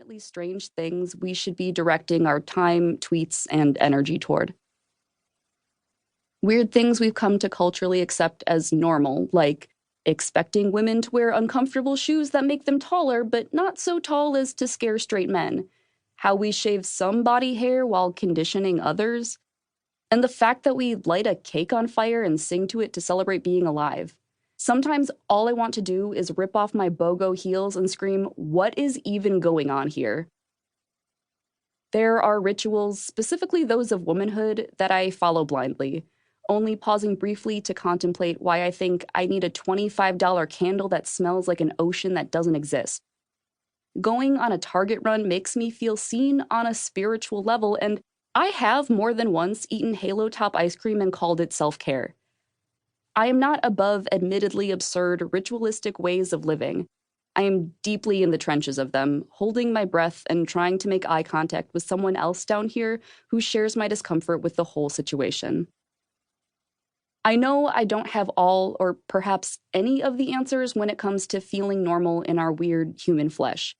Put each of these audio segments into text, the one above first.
legitimately strange things we should be directing our time, tweets, and energy toward. Weird things we've come to culturally accept as normal, like expecting women to wear uncomfortable shoes that make them taller, but not so tall as to scare straight men, how we shave some body hair while conditioning others, and the fact that we light a cake on fire and sing to it to celebrate being alive. Sometimes all I want to do is rip off my BOGO heels and scream, "What is even going on here?" There are rituals, specifically those of womanhood, that I follow blindly, only pausing briefly to contemplate why I think I need a $25 candle that smells like an ocean that doesn't exist. Going on a Target run makes me feel seen on a spiritual level, and I have more than once eaten Halo Top ice cream and called it self-care. I am not above admittedly absurd, ritualistic ways of living. I am deeply in the trenches of them, holding my breath and trying to make eye contact with someone else down here who shares my discomfort with the whole situation. I know I don't have all, or perhaps any of the answers when it comes to feeling normal in our weird human flesh.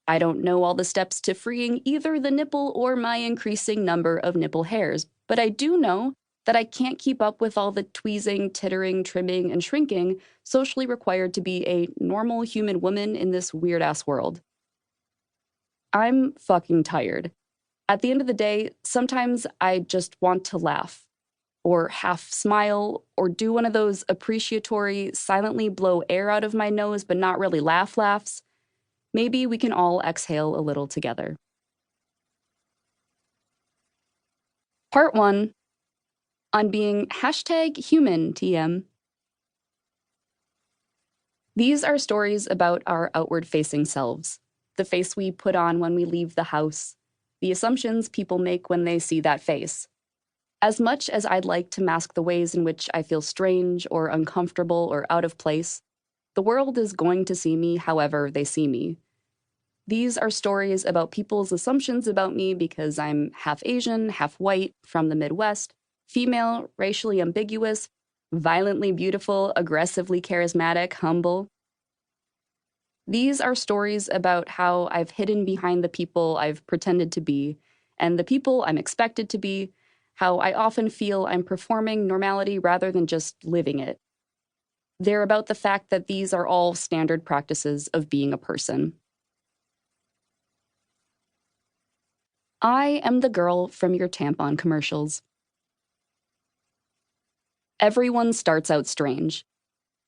I don't know all the steps to freeing either the nipple or my increasing number of nipple hairs, but I do know that I can't keep up with all the tweezing, tittering, trimming, and shrinking socially required to be a normal human woman in this weird-ass world. I'm fucking tired. At the end of the day, sometimes I just want to laugh, or half smile, or do one of those appreciatory, silently blow air out of my nose but not really laughs. Maybe we can all exhale a little together. Part 1. On being #human TM. These are stories about our outward-facing selves, the face we put on when we leave the house, the assumptions people make when they see that face. As much as I'd like to mask the ways in which I feel strange or uncomfortable or out of place, the world is going to see me however they see me. These are stories about people's assumptions about me because I'm half Asian, half white, from the Midwest, female, racially ambiguous, violently beautiful, aggressively charismatic, humble. These are stories about how I've hidden behind the people I've pretended to be, and the people I'm expected to be, how I often feel I'm performing normality rather than just living it. They're about the fact that these are all standard practices of being a person. I am the girl from your tampon commercials. Everyone starts out strange.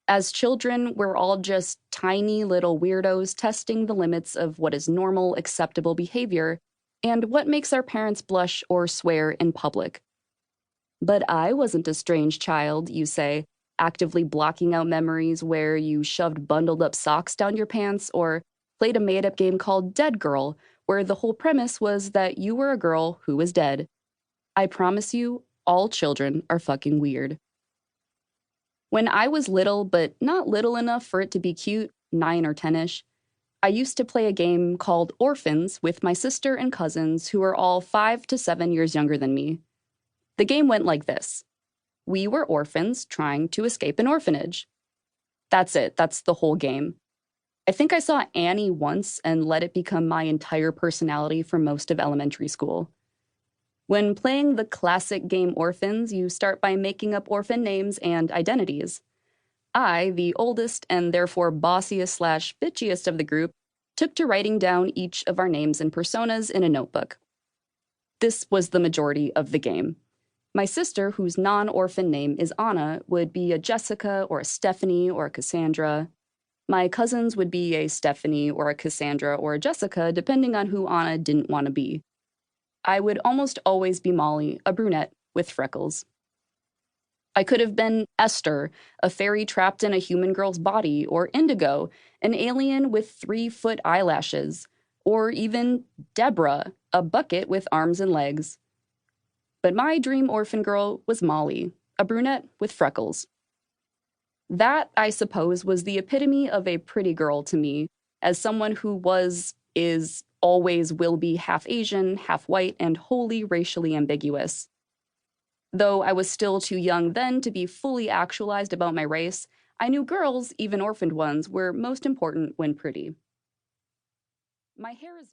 As children, we're all just tiny little weirdos testing the limits of what is normal, acceptable behavior, and what makes our parents blush or swear in public. But I wasn't a strange child, you say, actively blocking out memories where you shoved bundled up socks down your pants or played a made-up game called Dead Girl, where the whole premise was that you were a girl who was dead. I promise you, all children are fucking weird. When I was little, but not little enough for it to be cute, 9 or 10-ish, I used to play a game called Orphans with my sister and cousins who are all 5 to 7 years younger than me. The game went like this. We were orphans trying to escape an orphanage. That's it, that's the whole game. I think I saw Annie once and let it become my entire personality for most of elementary school. When playing the classic game Orphans, you start by making up orphan names and identities. I, the oldest and therefore bossiest/bitchiest of the group, took to writing down each of our names and personas in a notebook. This was the majority of the game. My sister, whose non-orphan name is Anna, would be a Jessica or a Stephanie or a Cassandra. My cousins would be a Stephanie or a Cassandra or a Jessica, depending on who Anna didn't want to be. I would almost always be Molly, a brunette with freckles. I could have been Esther, a fairy trapped in a human girl's body, or Indigo, an alien with 3-foot eyelashes, or even Deborah, a bucket with arms and legs. But my dream orphan girl was Molly, a brunette with freckles. That, I suppose, was the epitome of a pretty girl to me, as someone who was, is, always will be half Asian, half white, and wholly racially ambiguous. Though I was still too young then to be fully actualized about my race, I knew girls, even orphaned ones, were most important when pretty. My hair is